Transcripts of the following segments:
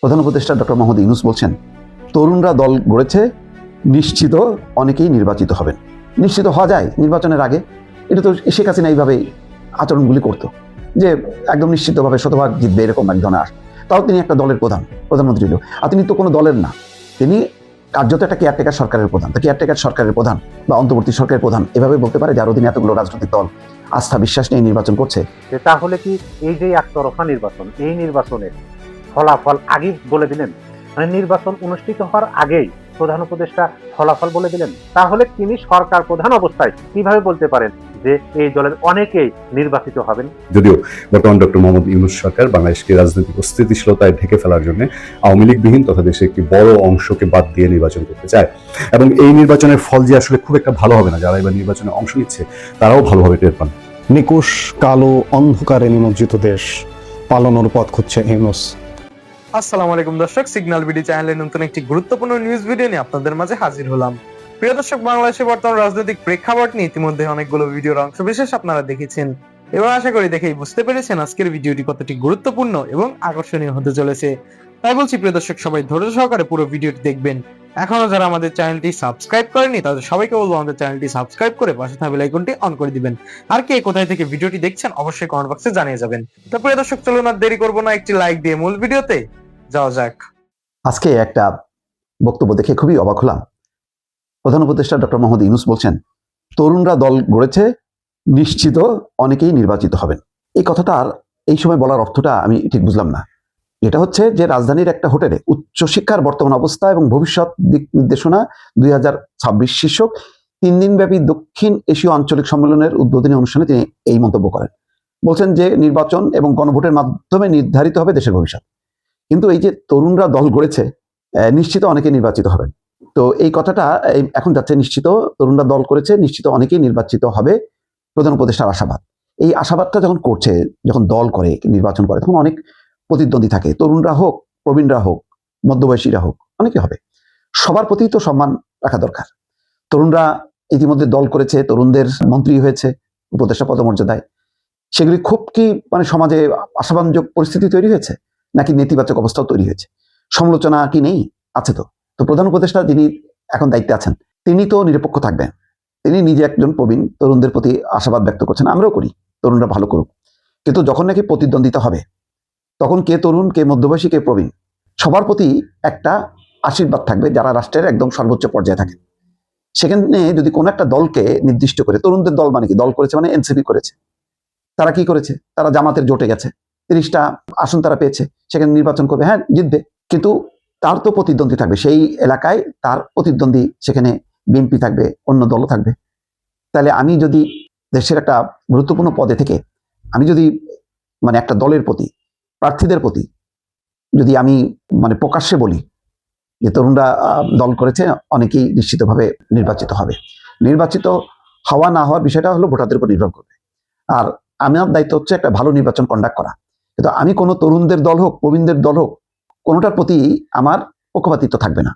প্রধান উপদেষ্টা ডক্টর মোহাম্মদ ইউনূস বলছেন, তরুণরা দল গড়েছে, নিশ্চিত অনেকেই নির্বাচিত হবেন। নিশ্চিত হওয়া যায় নির্বাচনের আগে? এটা তো শেখ হাসিনা এইভাবেই আচরণগুলি করতো, যে একদম নিশ্চিতভাবে শতভাগ জিতবে এরকম এক ধরনের। তাও তিনি একটা দলের প্রধানমন্ত্রী হলো, আর তিনি তো কোনো দলের না, তিনি কার্যত একটা কেয়ারটেকার সরকারের প্রধান। তা কেয়ারটেকার সরকারের প্রধান বা অন্তর্বর্তী সরকারের প্রধান এভাবে বলতে পারে যার অধীনে এতগুলো রাজনৈতিক দল আস্থা বিশ্বাস নিয়ে নির্বাচন করছে? তাহলে কি এই যে একতরফা নির্বাচন, এই নির্বাচনের ফলাফল আগেই বলে দিলেন? মানে নির্বাচন অনুষ্ঠিত হওয়ার আগেই প্রধান উপদেষ্টা ফলাফল বলে দিলেন? তাহলে তিনি সরকার প্রধান অবস্থায় কিভাবে বলতে পারেন যে এই দলের অনেকেই নির্বাচিত হবেন? যদিও বর্তমান ডক্টর মোহাম্মদ ইউনূস সরকার বাংলাদেশকে রাজনৈতিক অস্থিতিশীলতায় ঢেকে ফেলার জন্য আওয়ামী লীগবিহীন তথা দেশের একটি বড় অংশকে বাদ দিয়ে নির্বাচন করতে চায়, এবং এই নির্বাচনের ফল যে আসলে খুব একটা ভালো হবে না, যারা এবার নির্বাচনে অংশ নিচ্ছে তারাও ভালোভাবে টের পান। নিকুশ কালো অন্ধকারে নিমজ্জিত দেশ পালানোর পথ খুঁজছে ইউনূস। আসসালামু আলাইকুম দর্শক, সিগন্যাল বিডি চ্যানেলের নতুন একটি গুরুত্বপূর্ণ নিউজ ভিডিও নিয়ে আপনাদের মাঝে হাজির হলাম। প্রিয় দর্শক, বাংলাদেশের বর্তমান রাজনৈতিক প্রেক্ষাপট নিয়ে ইতিমধ্যে অনেকগুলো ভিডিওর অংশ বিশেষ আপনারা দেখেছেন, এবং আশা করি দেখেই বুঝতে পেরেছেন আজকের ভিডিওটি কতটি গুরুত্বপূর্ণ এবং আকর্ষণীয় হতে চলেছে। তাই বলছি প্রিয় দর্শক, সবাই ধৈর্য সহকারে পুরো ভিডিওটি দেখবেন। এখনো যারা আমাদের চ্যানেলটি সাবস্ক্রাইব করেনি তাদের সবাইকে বলবো আমাদের চ্যানেলটি সাবস্ক্রাইব করে পাশে থাকা বেল আইকনটি অন করে দিবেন। আর কে কোথায় থেকে ভিডিওটি দেখছেন অবশ্যই কমেন্ট বক্সে জানিয়ে যাবেন। তো প্রিয় দর্শক, চলুন আর দেরি করবো না, একটি লাইক দিয়ে মূল ভিডিওতে যাওয়া যাক। আজকে একটা বক্তব্য দেখে খুবই অবাক হলাম। প্রধান উপদেষ্টা ডক্টর মোহাম্মদ ইউনূস বলছেন, তরুণরা দল গড়েছে, নিশ্চিত অনেকেই নির্বাচিত হবেন। এই কথাটার এই সময় বলার অর্থটা আমি ঠিক বুঝলাম না। এটা হচ্ছে যে রাজধানীর একটা হোটেলে উচ্চশিক্ষার বর্তমান অবস্থা এবং ভবিষ্যৎ দিক নির্দেশনা 2026 শীর্ষক 3 দিনব্যাপী দক্ষিণ এশীয় আঞ্চলিক সম্মেলনের উদ্বোধনী অনুষ্ঠানে তিনি এই মন্তব্য করেন। বলছেন যে নির্বাচন এবং গণভোটের মাধ্যমে নির্ধারিত হবে দেশের ভবিষ্যৎ। কিন্তু এই যে তরুণরা দল গড়েছে, নিশ্চিত অনেকে নির্বাচিত হবেন, তো এই কথাটা এখন যাচ্ছে নিশ্চিত তরুণরা দল করেছে, নিশ্চিত অনেকেই নির্বাচিত হবে প্রধান উপদেষ্টার আশাবাদ। এই আশাবাদটা যখন করছে, যখন দল করে নির্বাচন করে, তখন অনেক প্রতিদ্বন্দ্বী থাকে, তরুণরা হোক, প্রবীণরা হোক, মধ্যবয়সীরা হোক, অনেকে হবে। সবার প্রতি তো সম্মান রাখা দরকার। তরুণরা ইতিমধ্যে দল করেছে, তরুণদের মন্ত্রী হয়েছে, উপদেষ্টা পদমর্যাদায়। সেগুলি খুব কি মানে সমাজে আশাবাঞ্জক পরিস্থিতি তৈরি হয়েছে, নাকি নেতিবাচক অবস্থাও তৈরি হয়েছে? সমালোচনা কি নেই? আছে তো। তো প্রধান উপদেষ্টা যিনি এখন দায়িত্বে আছেন, তিনি তো নিরপেক্ষ থাকবেন। তিনি নিজে একজন প্রবীণ, তরুণদের প্রতি আশাবাদ ব্যক্ত করছেন, আমরাও করি তরুণরা ভালো করুক। কিন্তু যখন নাকি প্রতিদ্বন্দ্বিতা হবে, তখন কে তরুণ, কে মধ্যবয়সী, কে প্রবীণ, সবার প্রতি একটা আশীর্বাদ থাকবে যারা রাষ্ট্রের একদম সর্বোচ্চ পর্যায়ে থাকেন। সেখানে যদি কোনো একটা দলকে নির্দিষ্ট করে, তরুণদের দল মানে কি, দল করেছে মানে এনসিপি করেছে, তারা কি করেছে, তারা জামাতের জোটে গেছে, 30টা আসন তারা পেয়েছে, সেখানে নির্বাচন করবে, হ্যাঁ জিতবে, কিন্তু তার তো প্রতিদ্বন্দ্বী থাকবে সেই এলাকায়, তার প্রতিদ্বন্দ্বী সেখানে বিএনপি থাকবে, অন্য দলও থাকবে। তাহলে আমি যদি দেশের একটা গুরুত্বপূর্ণ পদে থেকে আমি যদি মানে একটা দলের প্রতি, প্রার্থীদের প্রতি যদি আমি মানে প্রকাশ্যে বলি যে তরুণরা দল করেছে, অনেকেই নিশ্চিতভাবে নির্বাচিত হবে, নির্বাচিত হওয়া না হওয়ার বিষয়টা হলো ভোটারদের উপর নির্ভর করবে। আর আমার দায়িত্ব হচ্ছে একটা ভালো নির্বাচন কন্ডাক্ট করা। কিন্তু আমি কোনো তরুণদের দল হোক, প্রবীণদের দল হোক, কোনোটার প্রতি আমার পক্ষপাতিত্ব থাকবে না,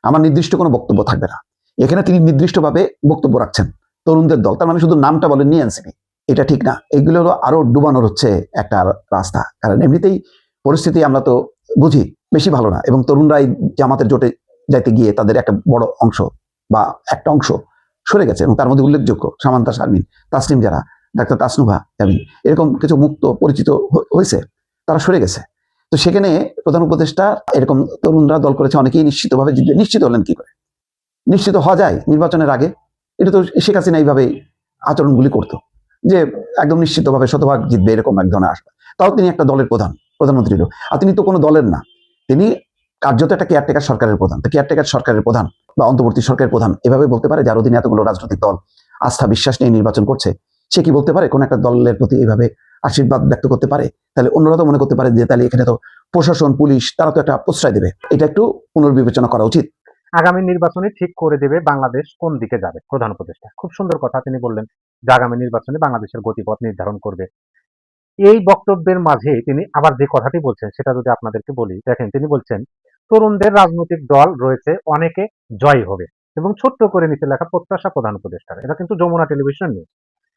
আমার নির্দিষ্ট কোনো বক্তব্য থাকবে না। এখানে তিনি নির্দিষ্টভাবে বক্তব্য রাখছেন তরুণদের দল, তার মানে শুধু নামটা বলেননি এনসিপি, এটা ঠিক না। এগুলো হলো আরো ডুবানোর হচ্ছে একটা রাস্তা। কারণ এমনিতেই পরিস্থিতি আমরা তো বুঝি বেশি ভালো না, এবং তরুণরাই জামাতের জোটে যাইতে গিয়ে তাদের একটা বড় অংশ বা একটা অংশ সরে গেছে, এবং তার মধ্যে উল্লেখযোগ্য সামান্তা শারমিন, তাসনিম, যারা ডাক্তার তাসনুভা জামিন, এরকম কিছু মুক্ত পরিচিত হয়েছে, তারা সরে গেছে। তো সেখানে প্রধান উপদেষ্টা এরকম তরুণরা দল করেছে, অনেকেই নিশ্চিতভাবে জিতবে। নিশ্চিত হলেন কি করে? নিশ্চিত হওয়া যায় নির্বাচনের আগে? এটা তো শেখ হাসিনা এইভাবেই আচরণগুলি করতো, যে একদম নিশ্চিতভাবে শতভাগ জিতবে এরকম এক ধরনের আশা। তাও তিনি একটা দলের প্রধানমন্ত্রী হলো, আর তিনি তো কোনো দলের না, তিনি কার্যত একটা কেয়ারটেকার সরকারের প্রধান। তো কেয়ারটেকার সরকারের প্রধান বা অন্তর্বর্তী সরকারের প্রধান এভাবে বলতে পারে যার অধীনে এতগুলো রাজনৈতিক দল আস্থা বিশ্বাস নিয়ে নির্বাচন করছে? সে কি বলতে পারে কোন একটা দলের প্রতি এইভাবে আশীর্বাদ ব্যক্ত করতে পারে? তাহলে অন্যরা তো মনে করতে পারে যে তাহলে এখানে তো প্রশাসন, পুলিশ, তারা তো একটা প্রশ্রয় দেবে। এটা একটু পুনর্বিবেচনা করা উচিত। আগামী নির্বাচনে ঠিক করে দেবে বাংলাদেশ কোন দিকে যাবে প্রধান উপদেষ্টা। খুব সুন্দর কথা তিনি বললেন যে আগামী নির্বাচনে বাংলাদেশের গতিপথ নির্ধারণ করবে। এই বক্তব্যের মাঝে তিনি আবার যে কথাটি বলছেন সেটা যদি আপনাদেরকে বলি, দেখেন তিনি বলছেন তরুণদের রাজনৈতিক দল রয়েছে, অনেকে জয় হবে, এবং ছোট্ট করে নিচে লেখা প্রত্যাশা প্রধান উপদেষ্টার। এটা কিন্তু যমুনা টেলিভিশন নিউজ।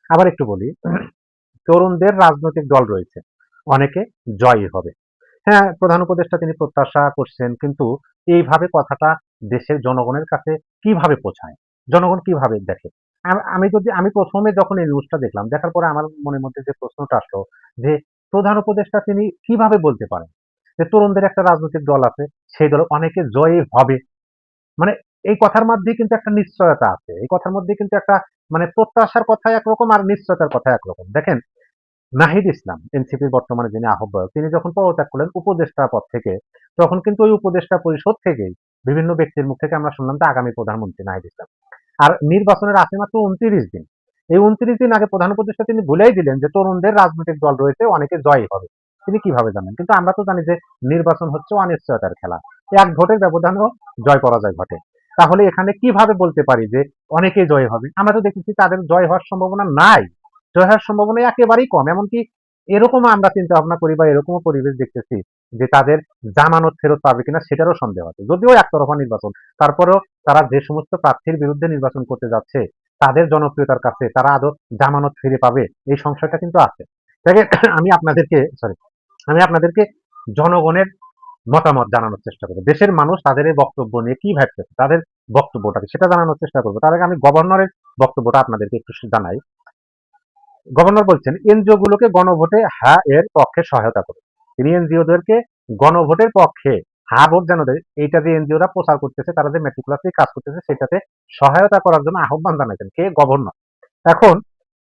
আবার একটু বলি, তরুণদের রাজনৈতিক দল রয়েছে, অনেকে জয়ী হবে, হ্যাঁ, প্রধান উপদেষ্টা তিনি প্রত্যাশা করছেন, কিন্তু এইভাবে কথাটা দেশের জনগণের কাছে কিভাবে পৌঁছায়, জনগণ কিভাবে দেখে? আমি প্রথমে যখন এই নিউজটা দেখলাম, দেখার পরে আমার মনের মধ্যে যে প্রশ্নটা আসলো যে প্রধান উপদেষ্টা তিনি কিভাবে বলতে পারেন যে তরুণদের একটা রাজনৈতিক দল আছে, সেই দল অনেকে জয়ী হবে। মানে এই কথার মধ্যেই কিন্তু একটা নিশ্চয়তা আছে, এই কথার মধ্যে কিন্তু একটা মানে প্রত্যাশার কথা একরকম আর নিশ্চয়তার কথা একরকম। দেখেন, নাহিদ ইসলাম এনসিপির বর্তমানে যিনি আহ্বায়ক, তিনি যখন পদত্যাগ করলেন উপদেষ্টা পদ থেকে, তখন কিন্তু ওই উপদেষ্টা পরিষদ থেকেই বিভিন্ন ব্যক্তির মুখ থেকে আমরা শুনলাম যে আগামী প্রধানমন্ত্রী নাহিদ ইসলাম। আর নির্বাচনের আছে মাত্র 29 দিন। এই 29 দিন আগে প্রধান উপদেষ্টা তিনি বলেই দিলেন যে তরুণদের রাজনৈতিক দল রয়েছে, অনেকে জয়ী হবে। তিনি কিভাবে জানেন? কিন্তু আমরা তো জানি যে নির্বাচন হচ্ছে অনিশ্চয়তার খেলা, এক ভোটের ব্যবধানেও জয় পরাজয় ঘটে। তাহলে এখানে কিভাবে বলতে পারি যে অনেকেই জয় হবে? আমরা তো দেখেছি তাদের জয় হওয়ার সম্ভাবনা নাই, জয় হওয়ার সম্ভাবনা একেবারেই কম। এমনকি এরকমও আমরা চিন্তা ভাবনা করি বা এরকমও পরিবেশ দেখতেছি যে তাদের জামানত ফেরত পাবে কিনা সেটারও সন্দেহ আছে, যদিও একতরফা নির্বাচন। তারপরেও তারা যে সমস্ত প্রার্থীর বিরুদ্ধে নির্বাচন করতে যাচ্ছে, তাদের জনপ্রিয়তার কাছে তারা আদৌ জামানত ফিরে পাবে, এই সংশয়টা কিন্তু আছে। দেখেন, আমি আপনাদেরকে সরি আমি আপনাদেরকে জনগণের মতামত জানানোর চেষ্টা করবো। দেশের মানুষ তাদের এই বক্তব্য নিয়ে কি ভাবতেছে, তাদের বক্তব্যটাকে সেটা জানানোর চেষ্টা করবো। তার আগে আমি গভর্নরের বক্তব্যটা আপনাদেরকে একটু জানাই। গভর্নর বলছেন এনজিও গুলোকে গণভোটে হ্যাঁ এর পক্ষে সহায়তা করুন। তিনি এনজিওদেরকে গণভোটের পক্ষে হ্যাঁ ভোট যেন দেয়, এইটা যে এনজিওরা প্রচার করতেছে, তারা যে মেটিকুলাসলি কাজ করতেছে, সেটাতে সহায়তা করার জন্য আহ্বান জানাইছেন কে? গভর্নর। এখন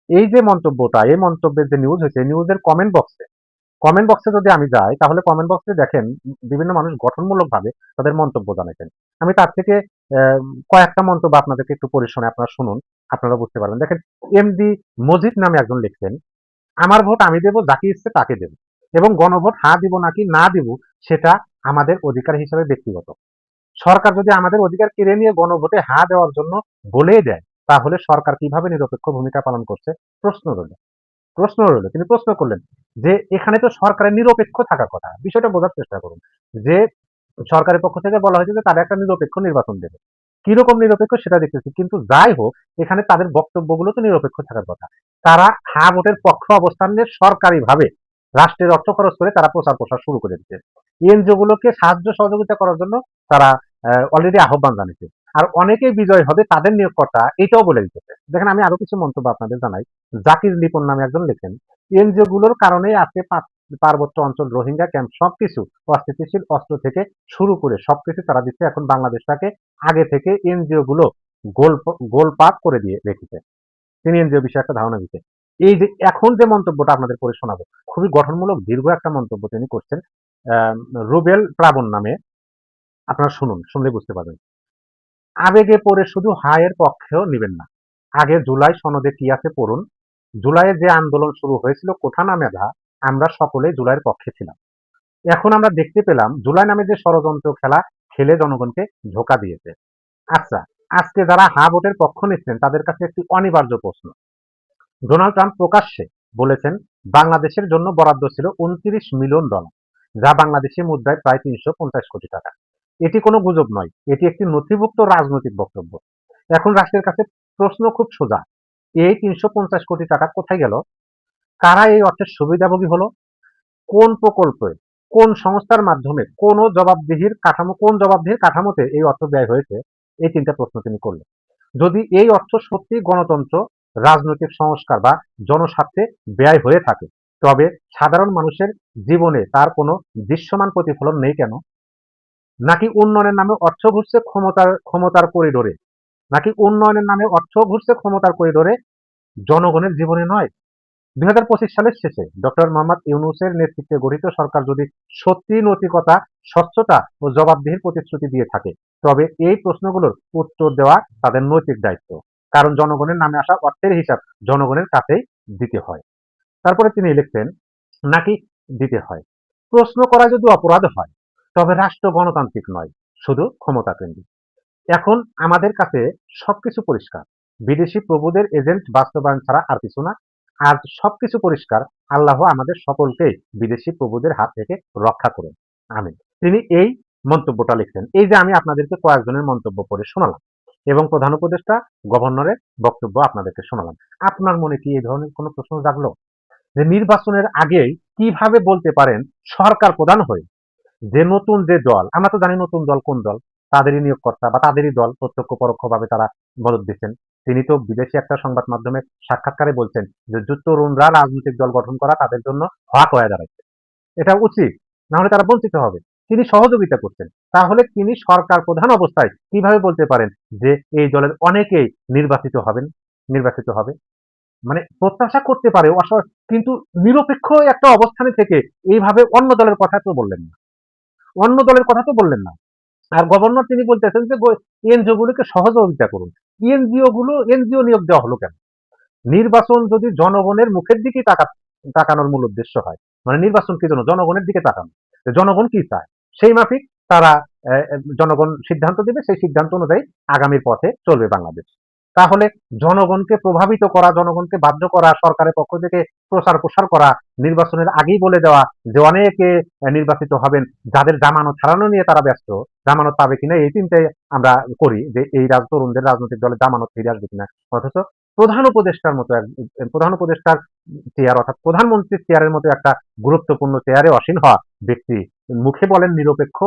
এই যে মন্তব্যটা, এই মন্তব্যের যে নিউজ হয়েছে, নিউজের কমেন্ট বক্সে যদি আমি যাই, তাহলে কমেন্ট বক্সে দেখেন বিভিন্ন মানুষ গঠনমূলক ভাবে তাদের মন্তব্য জানাইছেন। আমি তার থেকে কয়েকটা মন্তব্য আপনাদেরকে একটু পড়ে শোনাই, আপনারা শুনুন, আপনারা বুঝতে পারবেন। দেখেন, এমডি মজিদ নামে একজন লিখছেন, আমার ভোট আমি দেব, যাকে ইচ্ছে তাকে দেব, এবং গণভোট হ্যাঁ দিব নাকি না দিব সেটা আমাদের অধিকার হিসেবে ব্যক্তিগত। সরকার যদি আমাদের অধিকার কেড়ে নিয়ে গণভোটে হ্যাঁ দেওয়ার জন্য বলেই দেয়, তাহলে সরকার কিভাবে নিরপেক্ষ ভূমিকা পালন করছে? প্রশ্ন রইল। তিনি প্রশ্ন করলেন যে এখানে তো সরকারের নিরপেক্ষ থাকার কথা, বিষয়টা বোঝার চেষ্টা করুন যে সরকারের পক্ষ থেকে বলা হয়েছে যে তারা একটা নিরপেক্ষ নির্বাচন দেবে, কিরকম নিরপেক্ষ সেটা দেখতেছি, কিন্তু যাই হোক এখানে তাদের বক্তব্যগুলো তো নিরপেক্ষ থাকার কথা। তারা হ্যাঁ ভোটের পক্ষে অবস্থান নিয়ে সরকারি ভাবে রাষ্ট্রের অর্থ খরচ করে তারা প্রচার প্রসার শুরু করে দিচ্ছে, এনজিও গুলোকে সাহায্য সহযোগিতা করার জন্য তারা অলরেডি আহ্বান জানিয়েছে। আর অনেকেই বিজয় হবে তাদের নিয়োগকর্তা এটাও বলে দিতেছে। দেখেন, আমি আরো কিছু মন্তব্য আপনাদের জানাই। জাকির লিপন নামে একজন লেখেন, এনজিও গুলোর কারণে আজকে পার্বত্য অঞ্চল, রোহিঙ্গা ক্যাম্প সবকিছু অস্থিতিশীল অস্ত্র থেকে শুরু করে সবকিছু তারা দিচ্ছে। এখন বাংলাদেশটাকে আগে থেকে এনজিও গুলো গোলপাত করে দিয়ে রেখেছে। তিনি এনজিও বিষয়ে একটা ধারণা দিতে, এই যে এখন যে মন্তব্যটা আপনাদের পরে শোনাবো, খুবই গঠনমূলক দীর্ঘ একটা মন্তব্য তিনি করছেন আহ, রুবেল প্লাবন নামে। আপনারা শুনুন, শুনলে বুঝতে পারবেন। আবেগে পড়ে শুধু হায়ের পক্ষেও নিবেন না, আগে জুলাই সনদে কি আছে পড়ুন। জুলাইয়ে যে আন্দোলন শুরু হয়েছিল কোঠা না মেধা, আমরা সকলে জুলাইয়ের পক্ষে ছিলাম। এখন আমরা দেখতে পেলাম জুলাই নামে যে ষড়যন্ত্র খেলা খেলে জনগণকে ধোঁকা দিয়েছে। আচ্ছা, আজকে যারা হা ভোটের পক্ষ নিচ্ছেন তাদের কাছে একটি অনিবার্য প্রশ্ন। ডোনাল্ড ট্রাম্প প্রকাশ্যে বলেছেন বাংলাদেশের জন্য বরাদ্দ ছিল $29 মিলিয়ন, যা বাংলাদেশি মুদ্রায় প্রায় 350 কোটি টাকা। এটি কোনো গুজব নয়, এটি একটি নথিভুক্ত রাজনৈতিক বক্তব্য। এখন রাষ্ট্রের কাছে প্রশ্ন খুব সোজা, এই 350 কোটি টাকা কোথায় গেল? কারা এই অর্থের সুবিধাভোগী হলো? কোন প্রকল্পে, কোন সংস্থার মাধ্যমে, কোন জবাবদিহির কাঠামোতে এই অর্থ ব্যয় হয়েছে? এই তিনটা প্রশ্ন তিনি করলেন। যদি এই অর্থ সত্যি গণতন্ত্র, রাজনৈতিক সংস্কার বা জনস্বার্থে ব্যয় হয়ে থাকে, তবে সাধারণ মানুষের জীবনে তার কোনো দৃশ্যমান প্রতিফলন নেই কেন? নাকি উন্নয়নের নামে অর্থ ঘুরছে ক্ষমতার করিডোরে? জনগণের জীবনে নয়? 2025 সালের শেষে ডক্টর মোহাম্মদ ইউনূসের নেতৃত্বে গঠিত সরকার যদি সত্যি নৈতিকতা, স্বচ্ছতা ও জবাবদিহির প্রতিশ্রুতি দিয়ে থাকে, তবে এই প্রশ্নগুলোর উত্তর দেওয়া তাদের নৈতিক দায়িত্ব। কারণ জনগণের নামে আসা অর্থের হিসাব জনগণের কাছেই দিতে হয়। তারপরে তিনি লিখতেন, নাকি দিতে হয়। প্রশ্ন করা যদি অপরাধ হয়, তবে রাষ্ট্র গণতান্ত্রিক নয়, শুধু ক্ষমতাকেন্দ্রিক। এখন আমাদের কাছে সবকিছু পরিষ্কার, বিদেশি প্রভুদের এজেন্ট বাস্তবায়ন ছাড়া আর কিছু না। আজ সবকিছু পরিষ্কার, আল্লাহ আমাদের সকলকেই বিদেশি প্রভুদের হাত থেকে রক্ষা করুন, আমিন। তিনি এই মন্তব্যটা লিখছেন। এই যে আমি আপনাদেরকে কয়েকজনের মন্তব্য পড়ে শোনালাম এবং প্রধান উপদেষ্টা গভর্নরের বক্তব্য আপনাদেরকে শোনালাম, আপনার মনে কি এই ধরনের কোনো প্রশ্ন জাগলো? যে নির্বাচনের আগে কিভাবে বলতে পারেন সরকার প্রধান হয়ে যে নতুন যে দল, আমরা তো জানি নতুন দল কোন দল, তাদেরই নিয়োগকর্তা বা তাদেরই দল প্রত্যক্ষ পরোক্ষভাবে তারা মদত দিচ্ছেন। তিনি তো বিদেশি একটা সংবাদ মাধ্যমে সাক্ষাৎকারে বলছেন যে তরুণরা রাজনৈতিক দল গঠন করা তাদের জন্য হক হয়ে দাঁড়াচ্ছে, এটা উচিত, না হলে তারা বঞ্চিত হবে। তিনি সহযোগিতা করছেন, তাহলে তিনি সরকার প্রধান অবস্থায় কিভাবে বলতে পারেন যে এই দলের অনেকেই নির্বাচিত হবে? মানে প্রত্যাশা করতে পারে কিন্তু নিরপেক্ষ একটা অবস্থানে থেকে এইভাবে অন্য দলের কথা তো বললেন না, অন্য দলের কথা তো বললেন না। আর গভর্নর তিনি বলতেছেন যে এনজিও গুলোকে সহযোগিতা করুন। এনজিও নিয়োগ দেওয়া হলো কেন? নির্বাচন যদি জনগণের মুখের দিকে তাকানোর মূল উদ্দেশ্য হয়, মানে নির্বাচন কি জন্য জনগণের দিকে তাকানো, জনগণ কি চায় সেই মাফিক তারা জনগণ সিদ্ধান্ত দেবে, সেই সিদ্ধান্ত অনুযায়ী আগামীর পথে চলবে বাংলাদেশ। তাহলে জনগণকে প্রভাবিত করা, জনগণকে বাধ্য করা, সরকারের পক্ষ থেকে প্রচার করা, নির্বাচনের আগেই বলে দেওয়া যে অনেকে নির্বাচিত হবেন, যাদের জামানত হারানো নিয়ে তারা ব্যস্ত, জামানত পাবে কিনা এই চিন্তায় আমরা করি যে এই তরুণদের রাজনৈতিক দলের জামানত ফিরে আসবে কিনা। অথচ প্রধান উপদেষ্টার চেয়ার অর্থাৎ প্রধানমন্ত্রীর চেয়ারের মতো একটা গুরুত্বপূর্ণ চেয়ারে আসীন হওয়া ব্যক্তি মুখে বলেন নিরপেক্ষ,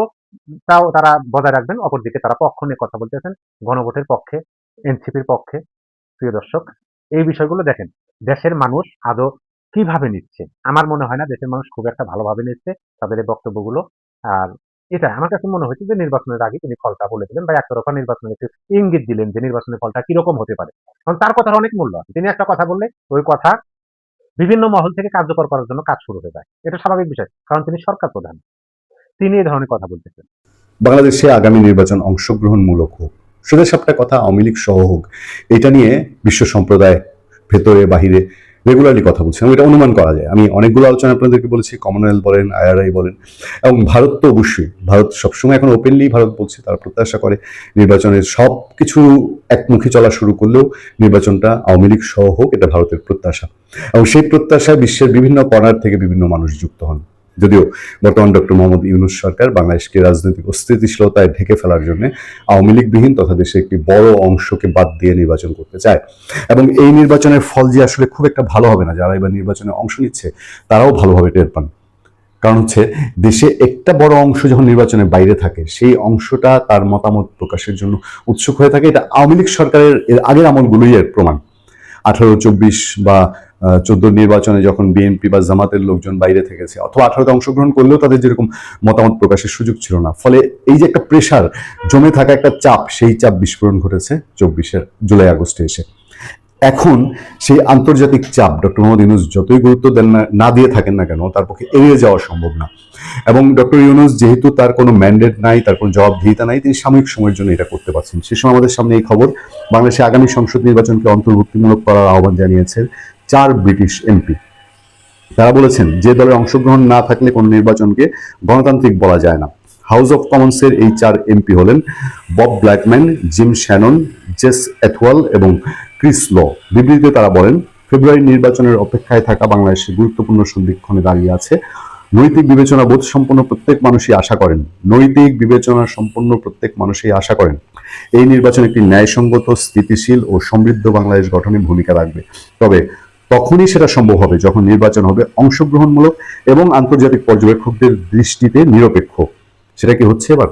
তাও তারা বজায় রাখবেন, অপরদিকে তারা পক্ষ নিয়ে কথা বলতেছেন, গণভোটের পক্ষে, এনসিপির পক্ষে। প্রিয় দর্শক, এই বিষয়গুলো দেখেন দেশের মানুষ আদৌ কিভাবে নিচ্ছে। আমার মনে হয় না দেশের মানুষ খুব একটা ভালোভাবে নিচ্ছে তাদের এই বক্তব্যগুলো। আর এটা আমার কাছে মনে হচ্ছে যে নির্বাচনের আগে তিনি ফলটা বলে দিলেন বা একতরফা নির্বাচনের একটু ইঙ্গিত দিলেন যে নির্বাচনের ফলটা কিরকম হতে পারে, কারণ তার কথার অনেক মূল্য আছে। তিনি একটা কথা বললে ওই কথা বিভিন্ন মহল থেকে কার্যকর করার জন্য কাজ শুরু হয়ে যায়, এটা স্বাভাবিক বিষয়, কারণ তিনি সরকার প্রধান, তিনি এই ধরনের কথা বলতেছেন। বাংলাদেশে আগামী নির্বাচন অংশগ্রহণমূলক হোক, সোজা সাপটা কথা আওয়ামী লীগ সহ হোক, এটা নিয়ে বিশ্ব সম্প্রদায় ভেতরে বাহিরে রেগুলারলি কথা বলছে এবং এটা অনুমান করা যায়। আমি অনেকগুলো আলোচনা আপনাদেরকে বলেছি, কমনওয়েলথ বলেন, আইআরআই বলেন, এবং ভারত তো অবশ্যই, ভারত সবসময় এখন ওপেনলি ভারত বলছে তারা প্রত্যাশা করে নির্বাচনের সব কিছু একমুখী চলা শুরু করলেও নির্বাচনটা আওয়ামী লীগ সহ হোক, এটা ভারতের প্রত্যাশা। এবং সেই প্রত্যাশায় বিশ্বের বিভিন্ন কর্নার থেকে বিভিন্ন মানুষ যুক্ত হন। যদিও বর্তমান ডক্টর মোহাম্মদ ইউনূস সরকার বাংলাদেশকে রাজনৈতিক অস্থিতিশীলতায় ঢেকে ফেলার জন্য আওয়ামী লীগবিহীন তথা দেশের একটি বড় অংশকে বাদ দিয়ে নির্বাচন করতে চায়, এবং এই নির্বাচনের ফল যে আসলে খুব একটা ভালো হবে না, যারা এবার নির্বাচনে অংশ নিচ্ছে তারাও ভালোভাবে টের পান। কারণ হচ্ছে দেশে একটা বড় অংশ যখন নির্বাচনের বাইরে থাকে, সেই অংশটা তার মতামত প্রকাশের জন্য উৎসুক হয়ে থাকে। এটা আওয়ামী লীগ সরকারের এর আগের আমলগুলোই এর প্রমাণ। 18-24 বা 14 নির্বাচনে যখন বিএনপি বা জামাতের লোকজন বাইরে থেকেছে, অথবা 18তে অংশগ্রহণ করলেও তাদের যেরকম মতামত প্রকাশের সুযোগ ছিল না, ফলে এই যে একটা প্রেশার জমে থাকা একটা চাপ, সেই চাপ বিস্ফোরণ ঘটেছে 24-এর জুলাই আগস্টে এসে। এখন সেই আন্তর্জাতিক চাপ ডক্টর মোহাম্মদ ইউনূস যতই গুরুত্ব দেন না দিয়ে থাকেন না কেন, তার পক্ষে এড়িয়ে যাওয়া সম্ভব না। এবং ডক্টর ইউনূস যেহেতু তার কোনো ম্যান্ডেট নাই, তার কোনো জবাবদিহিতা নাই, তিনি সাময়িক সময়ের জন্য এটা করতে পারছেন। সে সময় আমাদের সামনে এই খবর, বাংলাদেশে আগামী সংসদ নির্বাচনকে অন্তর্ভুক্তিমূলক করার আহ্বান জানিয়েছেন 4 ব্রিটিশ এমপি। তারা বলেছেন যে দলের অংশগ্রহণ না থাকলে কোনো নির্বাচনকে গণতান্ত্রিক বলা যায় না। হাউস অফ কমন্সের এই 4 এমপি হলেন Bob Blackman, Jim Shannon, Jas Athwal এবং ক্রিস ল। বিবৃতিতে তারা বলেন, ফেব্রুয়ারি নির্বাচনের অপেক্ষায় থাকা বাংলাদেশের গুরুত্বপূর্ণ সন্ধিক্ষণে দাঁড়িয়ে আছে। নৈতিক বিবেচনা বোধ সম্পন্ন প্রত্যেক মানুষই আশা করেন এই নির্বাচন একটি ন্যায়সঙ্গত, স্থিতিশীল ও সমৃদ্ধ বাংলাদেশ গঠনে ভূমিকা রাখবে। তবে তখনই সেটা সম্ভব হবে যখন নির্বাচন হবে অংশগ্রহণমূলক এবং আন্তর্জাতিক পর্যবেক্ষকদের দৃষ্টিতে নিরপেক্ষ। সেটা কি হচ্ছে এবার?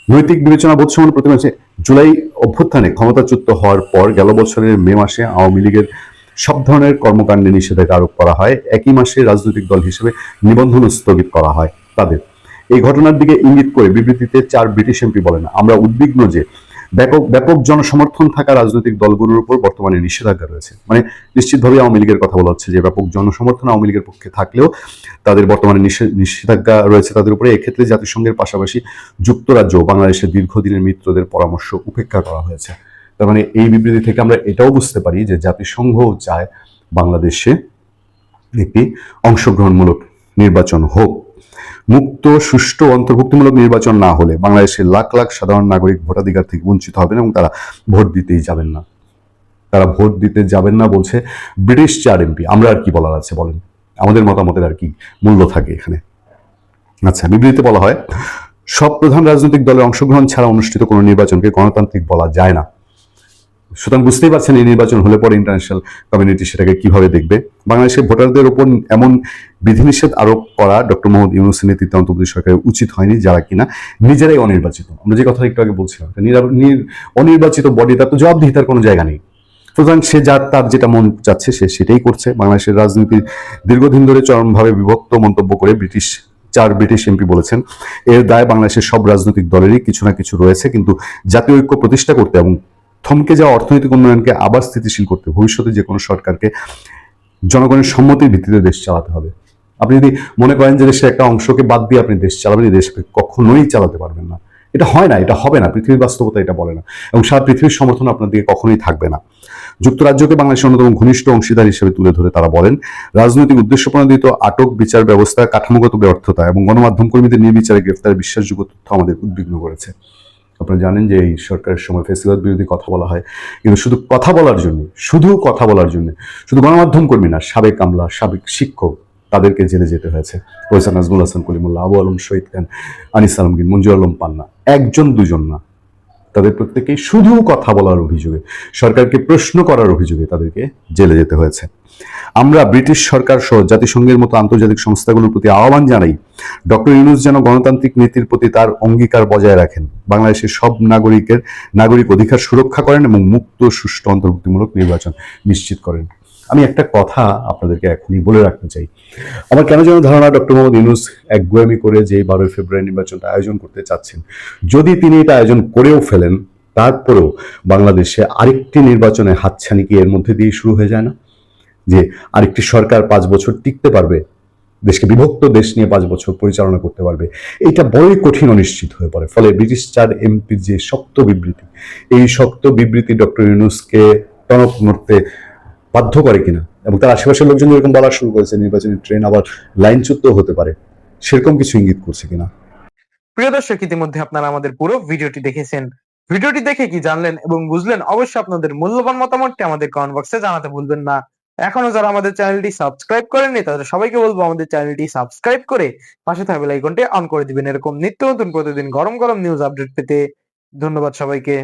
নৈতিক বিবেচনা বোধ সম্পন্ন প্রতি মাসে জুলাই অভ্যুত্থানে ক্ষমতাচ্যুত হওয়ার পর গেল বছরের মে মাসে আওয়ামী লীগের সব ধরনের কর্মকাণ্ডে নিষেধাজ্ঞা আরোপ করা হয়। একই মাসে রাজনৈতিক দল হিসেবে নিবন্ধন স্থগিত করা হয় তাদের। এই ঘটনার দিকে ইঙ্গিত করে বিবৃতিতে 4 ব্রিটিশ এমপি বলেন, আমরা উদ্বিগ্ন যে ব্যাপক জনসমর্থন থাকা রাজনৈতিক দলগুলোর উপর বর্তমানে নিষেধাজ্ঞা রয়েছে। মানে নিশ্চিতভাবে আওয়ামী লীগের কথা বলা হচ্ছে যে ব্যাপক জনসমর্থন আওয়ামী লীগের পক্ষে থাকলেও তাদের বর্তমানে নিষেধাজ্ঞা রয়েছে তাদের উপরে। এক্ষেত্রে জাতিসংঘের পাশাপাশি যুক্তরাজ্য বাংলাদেশের দীর্ঘদিনের মিত্রদের পরামর্শ উপেক্ষা করা হয়েছে। তার মানে এই বিবৃতি থেকে আমরা এটাও বুঝতে পারি যে জাতিসংঘও চায় বাংলাদেশে একটি অংশগ্রহণমূলক নির্বাচন হোক। মুক্ত, সুষ্ঠু, অন্তর্ভুক্তিমূলক নির্বাচন না হলে বাংলাদেশের লাখ লাখ সাধারণ নাগরিক ভোটাধিকার থেকে বঞ্চিত হবেন এবং তারা ভোট দিতেই যাবেন না বলছে ব্রিটিশ 4 এমপি। আমরা আর কি বলার আছে বলেন? আমাদের মতামতের আর কি মূল্য থাকে এখানে? আচ্ছা, বিবৃতিতে বলা হয়, সব প্রধান রাজনৈতিক দলের অংশগ্রহণ ছাড়া অনুষ্ঠিত কোনো নির্বাচনকে গণতান্ত্রিক বলা যায় না। সুতরাং বুঝতেই পারছেন এই নির্বাচন হলে পরে ইন্টারন্যাশনাল কমিউনিটি সেটাকে কিভাবে দেখবে। বাংলাদেশের ভোটারদের উপর এমন বিধিনিষেধ আরোপ করা ডক্টর মোহাম্মদ ইউনূসের নেতৃত্বে অন্তর্বর্তী সরকারের উচিত হয়নি, যারা কিনা নিজেরাই অনির্বাচিত। আমরা যে কথা একটু আগে বলছিলাম, অনির্বাচিত বডি, তার তো জবাবদিহিতার কোনো জায়গা নেই। সুতরাং সে তার যেটা মন চাচ্ছে সে সেটাই করছে। বাংলাদেশের রাজনীতি দীর্ঘদিন ধরে চরমভাবে বিভক্ত মন্তব্য করে চার ব্রিটিশ এমপি বলেছেন এর দায় বাংলাদেশের সব রাজনৈতিক দলেরই কিছু না কিছু রয়েছে, কিন্তু জাতীয় ঐক্য প্রতিষ্ঠা করতে এবং থমকে যাওয়া অর্থনৈতিক উন্নয়নকে আবার স্থিতিশীল করতে ভবিষ্যতে যে কোনো সরকারকে জনগণের সম্মতির ভিত্তিতে দেশ চালাতে হবে। আপনি যদি মনে করেন যে দেশের একটা অংশকে বাদ দিয়ে আপনি দেশ চালাবেন, এই দেশকে কখনোই চালাতে পারবেন না। এটা হয় না, এটা হবে না, পৃথিবীর বাস্তবতা এটা বলে না, এবং সারা পৃথিবীর সমর্থন আপনার দিকে কখনোই থাকবে না। যুক্তরাজ্যকে বাংলাদেশের অন্যতম ঘনিষ্ঠ অংশীদার হিসেবে তুলে ধরে তারা বলেন, রাজনৈতিক উদ্দেশ্য প্রণোদিত আটক, বিচার ব্যবস্থা কাঠামোগত ব্যর্থতা এবং গণমাধ্যম কর্মীদের নির্বিচারে গ্রেফতারের বিশ্বাসযোগ্য তথ্য আমাদের উদ্বিগ্ন করেছে। আপনারা জানেন যে এই সরকারের সময় ফেসিবাদ বিরোধী কথা বলা হয়, কিন্তু শুধু কথা বলার জন্য, শুধু গণমাধ্যম কর্মী না, সাবেক আমলা, সাবেক শিক্ষক, তাদেরকে জেলে যেতে হয়েছে। প্রফেসর নাজমুল হাসান কলিমুল্লাহ, আবু আলম শহীদ খান, আনিস আলমগীর, মঞ্জুর আলম পান্না, একজন দুজন না, তাদের প্রত্যেকেই শুধু কথা বলার অভিযোগে, সরকারকে প্রশ্ন করার অভিযোগে তাদেরকে জেলে যেতে হয়েছে। আমরা ব্রিটিশ সরকার সহ জাতিসংঘের মতো আন্তর্জাতিক সংস্থাগুলোর প্রতি আহ্বান জানাই, ডক্টর ইউনূস যেন গণতান্ত্রিক নীতির প্রতি তার অঙ্গীকার বজায় রাখেন, বাংলাদেশের সব নাগরিক অধিকার সুরক্ষা করেন এবং মুক্ত, সুষ্ঠু, অন্তর্ভুক্তিমূলক নির্বাচন নিশ্চিত করেন। আমি একটা কথা আপনাদেরকে এখনই বলে রাখতে চাই। আমার কেন যেন ধারণা ডক্টর মোহাম্মদ ইউনূস একগুঁয়েমি করে যে 12 ফেব্রুয়ারি নির্বাচনটা আয়োজন করতে চাচ্ছেন, যদি তিনি এটা আয়োজন করেও ফেলেন, তারপরেও বাংলাদেশে আরেকটি নির্বাচনের হাতছানি কি এর মধ্যে দিয়ে শুরু হয়ে যায় না? যে আরেকটি সরকার 5 বছর টিকতে পারবে, দেশকে বিভক্ত দেশ নিয়ে 5 বছর পরিচালনা করতে পারবে, এইটা বড়ই কঠিন অনিশ্চিত হয়ে পড়ে। ফলে ব্রিটিশ 4 এমপির যে শক্ত বিবৃতি, এই শক্ত বিবৃতি ডক্টর ইউনূসকে টনক নড়তে বাধ্য করে কিনা, এবং তার আশেপাশের লোকজন যেরকম বলা শুরু করেছে নির্বাচনের ট্রেন আবার লাইনচ্যুত হতে পারে, সেরকম কিছু ইঙ্গিত করছে কিনা। প্রিয় দর্শক, ইতিমধ্যে আপনারা আমাদের পুরো ভিডিওটি দেখেছেন। ভিডিওটি দেখে কি জানলেন এবং বুঝলেন, অবশ্যই আপনাদের মূল্যবান মতামতটি আমাদের কমেন্ট বক্সে জানাতে ভুলবেন না। এখনো যারা আমাদের চ্যানেলটি সাবস্ক্রাইব করেননি তাদের সবাইকে বলবো আমাদের চ্যানেলটি সাবস্ক্রাইব করে পাশে থাকা বেল আইকনটি অন করে দিবেন, এরকম নিত্য নতুন প্রতিদিন গরম গরম নিউজ আপডেট পেতে। ধন্যবাদ সবাইকে।